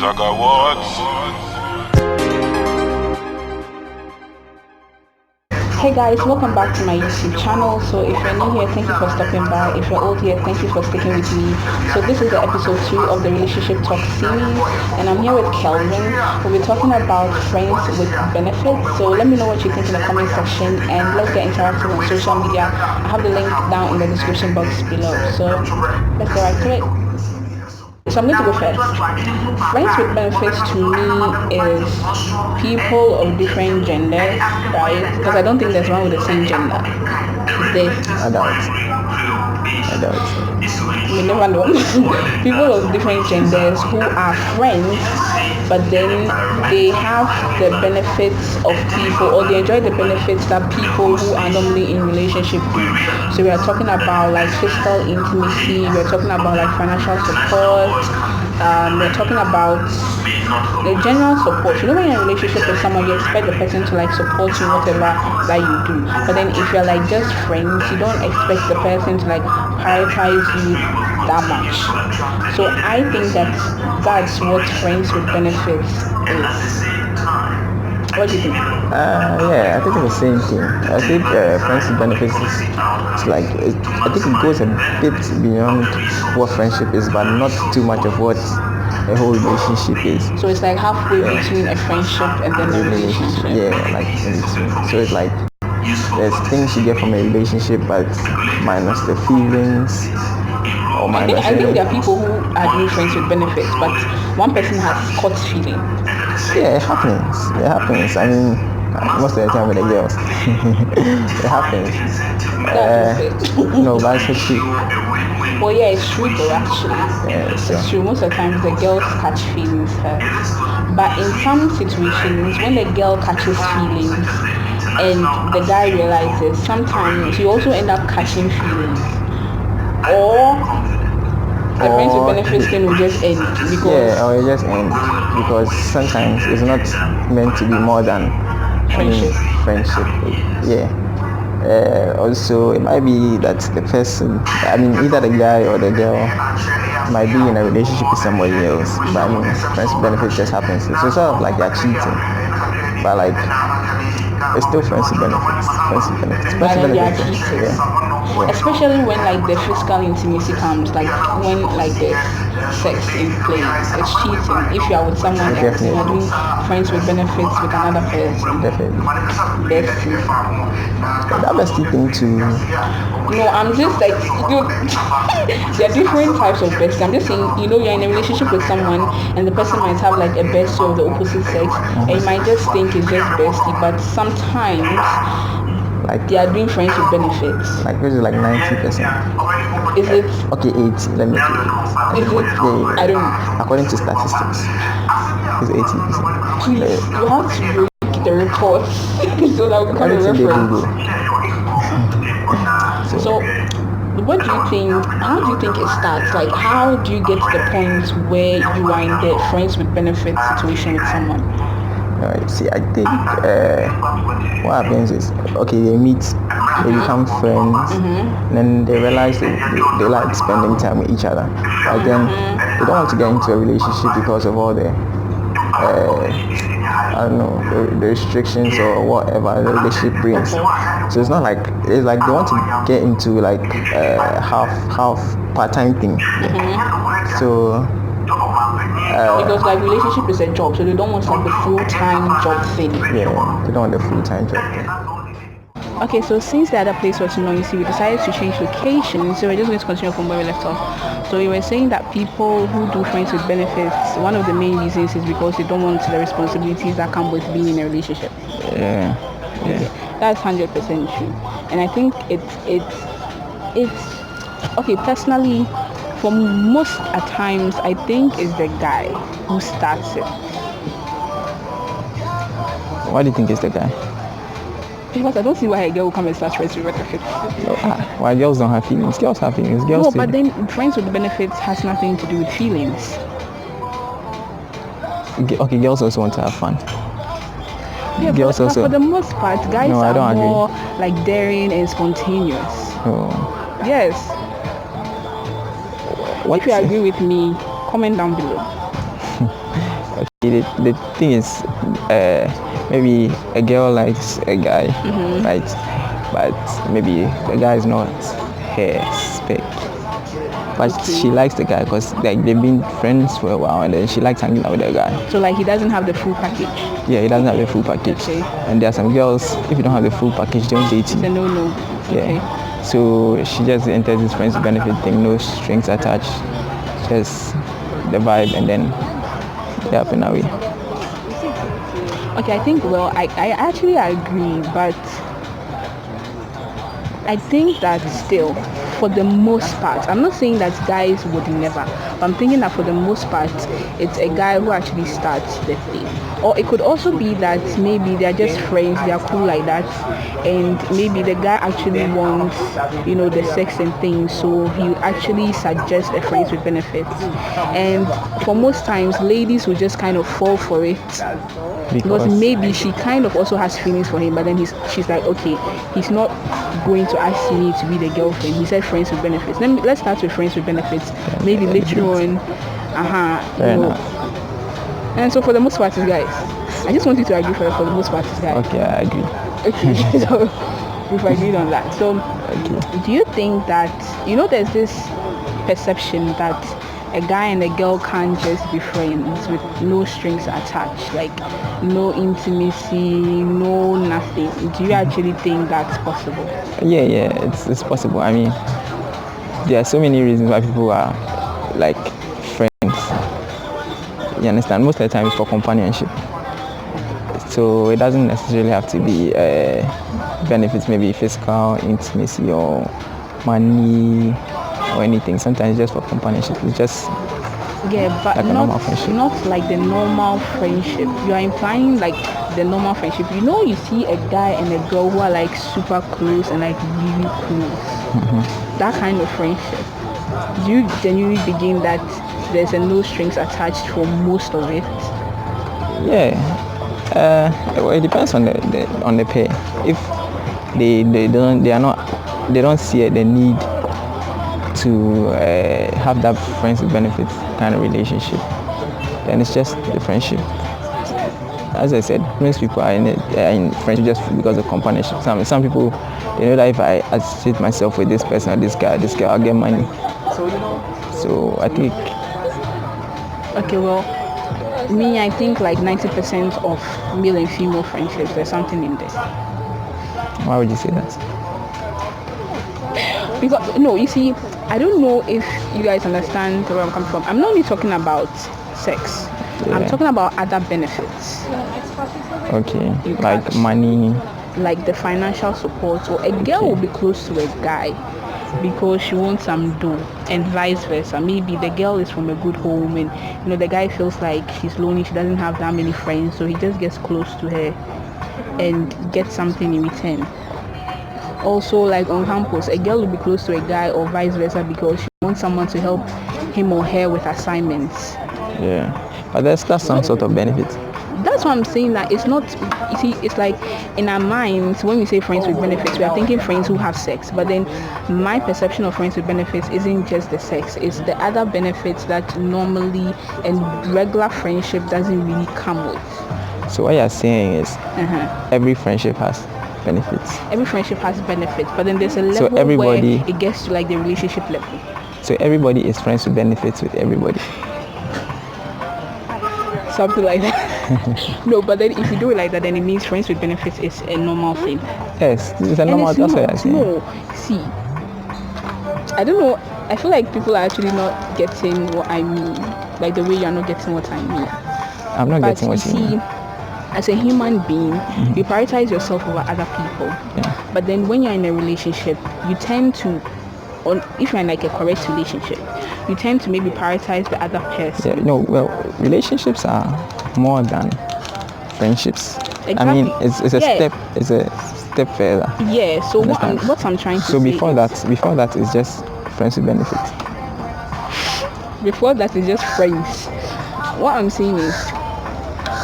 I got what? Hey guys, welcome back to my YouTube channel. So if you're new here, thank you for stopping by. If you're old here, thank you for sticking with me. So this is the episode 2 of the relationship talk series, and I'm here with Kelvin. We'll be talking about friends with benefits. So let me know what you think in the comment section, and let's get interactive on social media. I have the link down in the description box below. So let's get right to it. So I'm going to go first. Friends with benefits to me is people of different genders, right? Because I don't think there's one with the same gender. I doubt. We never know. People of different genders who are friends, but then they have the benefits of people, or they enjoy the benefits that people who are normally in relationship do. So we are talking about like physical intimacy, we're talking about like financial support, we're talking about the general support. You know, when you're in a relationship with someone, you expect the person to like support you in whatever that you do. But then if you're like just friends, you don't expect the person to like prioritize you that much. So I think that's what friends with benefits is. What do you think? Yeah, I think it's the same thing. I think friends with benefits is like, I think it goes a bit beyond what friendship is, but not too much of what a whole relationship is. So it's like halfway between a friendship and then a relationship. Yeah, like in between. So it's like there's things you get from a relationship, but minus the feelings. I think there are people who are doing friends with benefits, but one person has caught feeling. Yeah, it happens. I mean, most of the time with the girls. It happens. No, but it's true. Well, yeah, it's true though, actually. Yeah, it's true. Most of the time the girls catch feelings first. But in some situations, when the girl catches feelings and the guy realizes, sometimes you also end up catching feelings. Or the friends with benefits thing will just end because or it just end because sometimes it's not meant to be more than friendship. Yeah. Also, it might be that the person, either the guy or the girl might be in a relationship with somebody else. But friends with benefits just happens. So it's sort of like they're cheating, but like it's still friends with benefits. Yeah. Especially when like the physical intimacy comes, like when like there's sex in play, it's cheating. If you are with someone else, you are doing friends with benefits with another person. Definitely. Bestie. That bestie thing too. No, I'm just like, there are different types of bestie. I'm just saying, you're in a relationship with someone and the person might have like a bestie of the opposite sex, and you might just think it's just bestie, but sometimes like they are doing friends with benefits. Like this is like 90%. Is it? Okay, 80. Let me do it. Is it? Yeah. I don't know. According to statistics, it's 80%. Please, you have to read the reports so that we can reference. So, what do you think? How do you think it starts? Like, how do you get to the point where you are in the friends with benefits situation with someone? See, I think what happens is, okay, they meet, they become friends, and then they realize they like spending time with each other. But then they don't want to get into a relationship because of all the the restrictions or whatever the relationship brings. So it's not like, it's like they want to get into like half part-time thing. So because like relationship is a job, so they don't want like the full-time job thing. Yeah, they don't want the full-time job thing. Okay, so since the other place was in Noisy, we decided to change location, so we're just going to continue from where we left off. So we were saying that people who do friends with benefits, one of the main reasons is because they don't want the responsibilities that come with being in a relationship. Yeah. Okay, that's 100% true. And I think it's okay, personally, for most at times, I think it's the guy who starts it. Why do you think it's the guy? Because I don't see why a girl will come and start friends with benefits. Why girls don't have feelings? Girls have feelings. Girls but then friends with benefits has nothing to do with feelings. Okay, girls also want to have fun. Yeah, girls but also. For the most part, guys are more like daring and spontaneous. Oh. Yes. If you agree with me, comment down below. Okay, the thing is, maybe a girl likes a guy, right? But maybe the guy is not her spec. But she likes the guy because like they've been friends for a while, and then she likes hanging out with the guy. So like he doesn't have the full package. Yeah, he doesn't have the full package. Okay. And there are some girls, if you don't have the full package, they don't date you. It's a no. Okay. Yeah. So she just enters this friends with benefit thing, no strings attached, just the vibe, and then they happen away. Okay, I think I actually agree, but I think that still, for the most part, I'm not saying that guys would never, but I'm thinking that for the most part, it's a guy who actually starts the thing. Or it could also be that maybe they're just friends, they're cool like that, and maybe the guy actually wants, the sex and things, so he actually suggests a friends with benefits. And for most times, ladies will just kind of fall for it. Because maybe she kind of also has feelings for him, but then she's like, okay, he's not going to ask me to be the girlfriend. He said friends with benefits. Let's start with friends with benefits. Maybe later on, And so for the most part, guys, I just want you to agree for the most part, guys. Okay, I agree. Okay, so we've agreed on that. So, do you think that there's this perception that a guy and a girl can't just be friends with no strings attached, like no intimacy, no nothing? Do you actually think that's possible? Yeah, it's possible. I mean, there are so many reasons why people are like friends. You understand? Most of the time it's for companionship. So it doesn't necessarily have to be benefits, maybe physical intimacy or money or anything. Sometimes it's just for companionship. It's just but like a normal friendship. Not like the normal friendship. You are implying like the normal friendship. You see a guy and a girl who are like super close and like really close. That kind of friendship. Do you genuinely begin that there's a no strings attached for most of it? Yeah. Well, it depends on the pair. If they don't see the need to have that friends with benefits kind of relationship, then it's just the friendship. As I said, most people are in friendship just because of companionship. Some people, they know that if I associate myself with this person or this guy, I'll get money. So I think. Okay, well, me, I think like 90% of male and female friendships, there's something in there. Why would you say that? Because you see, I don't know if you guys understand where I'm coming from. I'm not only talking about sex. Yeah. I'm talking about other benefits. Okay, like money. Like the financial support. So a girl will be close to a guy because she wants some dough, and vice versa. Maybe the girl is from a good home, and the guy feels like she's lonely, she doesn't have that many friends, so he just gets close to her and gets something in return. Also, like on campus, a girl will be close to a guy or vice versa because she wants someone to help him or her with assignments. Yeah, but that's some sort of benefit. That's why I'm saying that it's not, you see, it's like in our minds, when we say friends with benefits, we are thinking friends who have sex. But then my perception of friends with benefits isn't just the sex, it's the other benefits that normally and regular friendship doesn't really come with. So what you're saying is every friendship has benefits. Every friendship has benefits, but then there's a level where it gets to like the relationship level. So everybody is friends with benefits with everybody. Something like that. No, but then if you do it like that, then it means friends with benefits is a normal thing. Yes, it's a normal. That's what I'm saying. No, see, I don't know. I feel like people are actually not getting what I mean, like the way you're not getting what I mean. I'm not getting what you mean. As a human being, you prioritize yourself over other people. Yeah. But then when you're in a relationship, you tend to, if you're in like a correct relationship, you tend to maybe prioritize the other person. Yeah, well, relationships are more than friendships. Exactly. I mean, it's a step further. Yeah. So what I'm trying to say. So before that is just friends with benefits. Before that is just friends. What I'm saying is,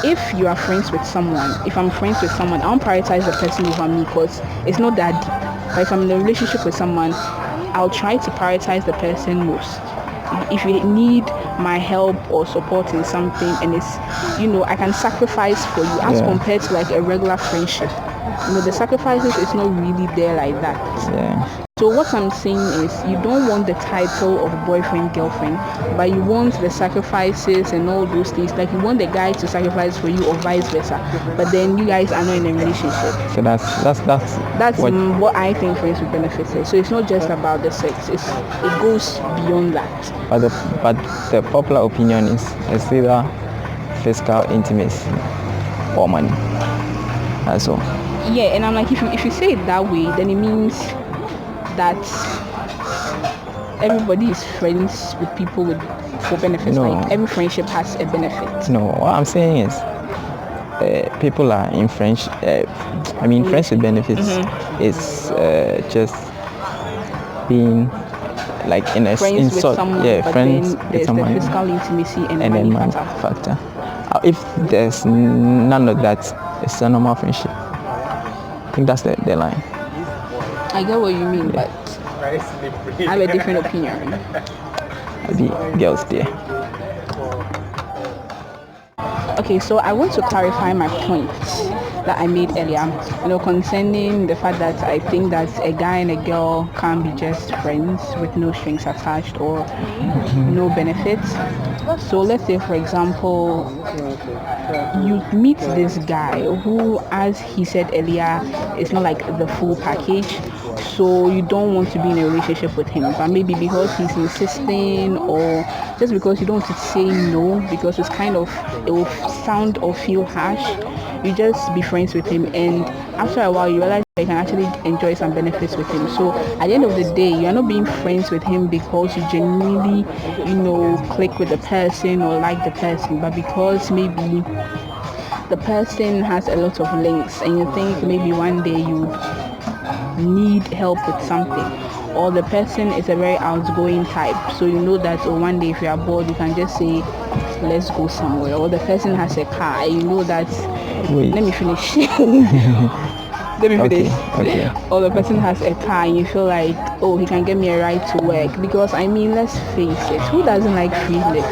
if you are friends with someone, if I'm friends with someone, I won't prioritize the person over me because it's not that deep. But if I'm in a relationship with someone, I'll try to prioritize the person most. if you need my help or support in something, and it's, I can sacrifice for you, as compared to like a regular friendship. The sacrifices is not really there like that. Yeah. So what I'm saying is, you don't want the title of boyfriend, girlfriend, but you want the sacrifices and all those things. Like you want the guy to sacrifice for you or vice versa. But then you guys are not in a relationship. So that's what I think friends with benefits is. So it's not just about the sex. It goes beyond that. But the popular opinion is either physical intimacy or money. That's all. Yeah, and I'm like, if you say it that way, then it means that everybody is friends with people for benefits. No. Like every friendship has a benefit. No, what I'm saying is people are in friendship. Friends with benefits is just being like in a friends with someone, but friends then there's the physical intimacy and then money factor. If there's none of that, it's a normal friendship. I think that's the line. I get what you mean, but I have a different opinion. The girls there. Okay, so I want to clarify my point that I made earlier, concerning the fact that I think that a guy and a girl can't be just friends with no strings attached or no benefits. So let's say, for example, you meet this guy who, as he said earlier, is not like the full package. So you don't want to be in a relationship with him, but maybe because he's insisting, or just because you don't want to say no, because it will sound or feel harsh, you just be friends with him, and after a while you realize you can actually enjoy some benefits with him. So at the end of the day, you're not being friends with him because you genuinely, click with the person or like the person, but because maybe the person has a lot of links and you think maybe one day you need help with something, or the person is a very outgoing type, so that one day if you are bored you can just say let's go somewhere, or the person has a car and that let me finish Okay. Or the person has a car and you feel like, oh, he can get me a ride to work, because let's face it, who doesn't like free lift?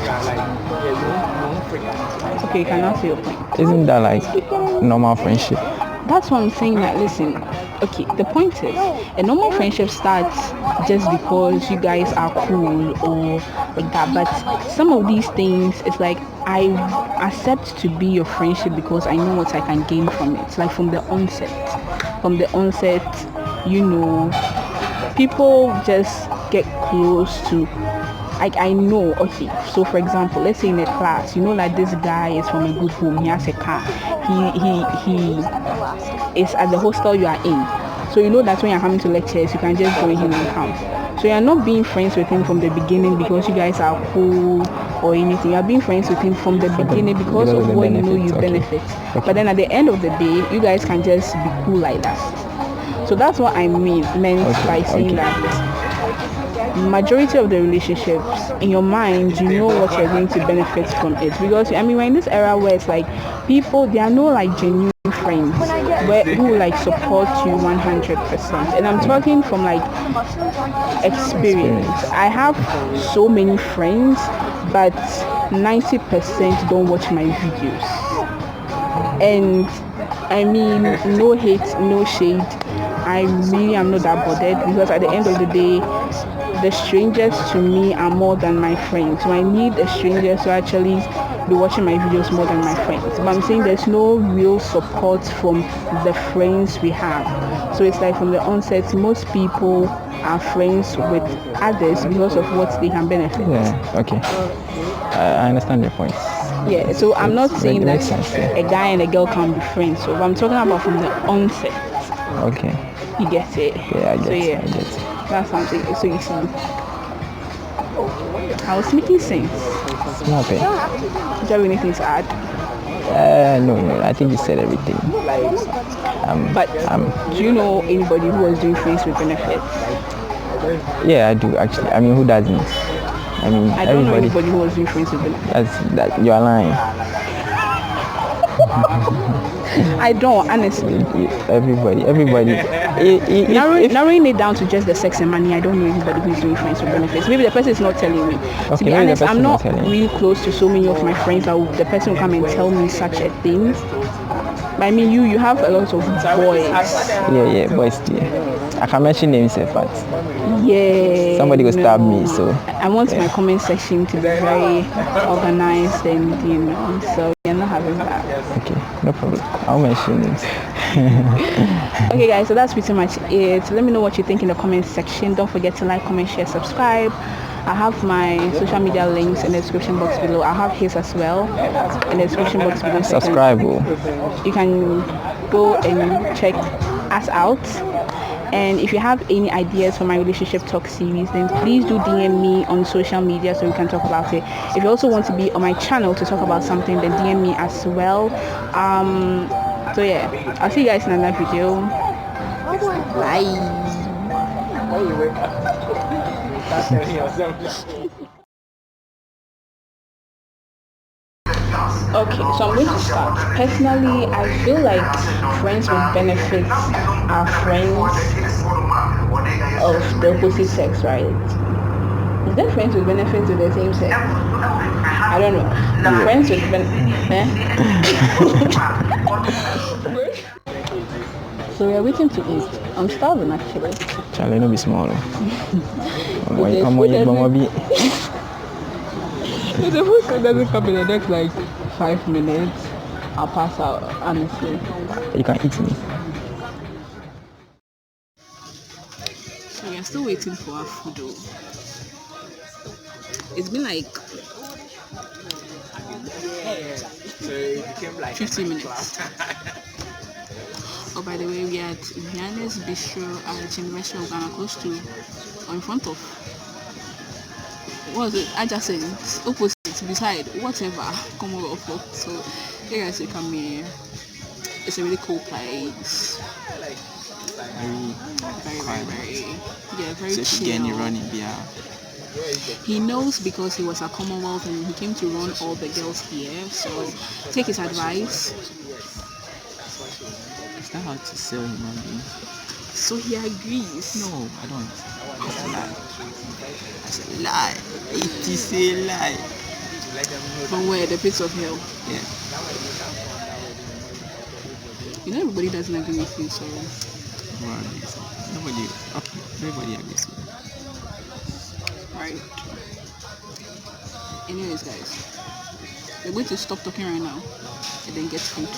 Okay, you can now say your point. Isn't that like normal friendship? That's what I'm saying. That listen, okay, the point is, a normal friendship starts just because you guys are cool or like that. But some of these things, it's like I accept to be your friendship because I know what I can gain from it. Like from the onset, people just get close to. Like I know, okay, so for example, let's say in a class, like this guy is from a good home, he has a car, he is at the hostel you are in, so that when you're coming to lectures you can just join him and come. So you're not being friends with him from the beginning because you guys are cool or anything. You're being friends with him from the beginning because of what you benefit. Okay. But then at the end of the day, you guys can just be cool like that. So that's what I meant by saying that majority of the relationships, in your mind, you know what you're going to benefit from it, because we're in this era where it's like people, they are no like genuine friends who like support you 100%, and I'm talking from like experience. I have so many friends, but 90% don't watch my videos, and no hate, no shade, I really am not that bothered, because at the end of the day, the strangers to me are more than my friends. So I need a stranger to actually be watching my videos more than my friends. But I'm saying there's no real support from the friends we have. So it's like from the onset, most people are friends with others because of what they can benefit. Yeah, okay. I understand your point. Yeah, so I'm not saying that a guy and a girl can be friends. So I'm talking about from the onset. Okay. You get it? Yeah, I get it. I get it. That's something. So you see, I was making sense. Not bad. Do you have anything to add? No, I think you said everything. But do you know anybody who was doing friends with benefits? Yeah, I do actually. Who doesn't? I don't know anybody who was doing friends with benefits. You are lying. I don't, honestly. Everybody. Narrowing it down to just the sex and money, I don't know anybody who's doing friends with benefits. Maybe the person is not telling me. To be honest, I'm not really close to so many of my friends that the person will come and tell me such a thing. But I mean, you have a lot of boys. Yeah, boys. I can mention names, but somebody will stab me. So I want my comment section to be very organized and so you're not having that. Okay, no problem. I'll mention names. Okay, guys, so that's pretty much it. So let me know what you think in the comment section. Don't forget to like, comment, share, subscribe. I have my social media links in the description box below. I have his as well in the description box below. Subscribe. You can go and check us out. And if you have any ideas for my relationship talk series, then please do DM me on social media so we can talk about it. If you also want to be on my channel to talk about something, then DM me as well. So yeah, I'll see you guys in another video. Bye. Okay, so I'm going to start. Personally, I feel like friends with benefits are friends of the opposite sex, right? Is there friends with benefits with the same sex? I don't know. Friends with So we are waiting to eat. I'm starving actually. Charlie, no be small. If the food doesn't come in the next like 5 minutes, I'll pass out, honestly. You can eat me. So we are still waiting for our food though. It's been like 15 minutes. Oh, by the way, we are at Vianney's Bistro at University of Ghana, close to, or in front of, what was it? Adjacent, opposite, beside, whatever, Commonwealth. So, you guys should come here. It's a really cool place. Very chill. He knows because he was at Commonwealth and he came to run all the girls here. So, take his advice. Is that how to sell human beings? So he agrees. No, I don't. That's a lie. That's a lie. It is a lie. From where? The pits of hell? Yeah. You know everybody doesn't agree with you, so... Well, everybody agrees with you. Right. Anyways, guys. We're going to stop talking right now and then get food.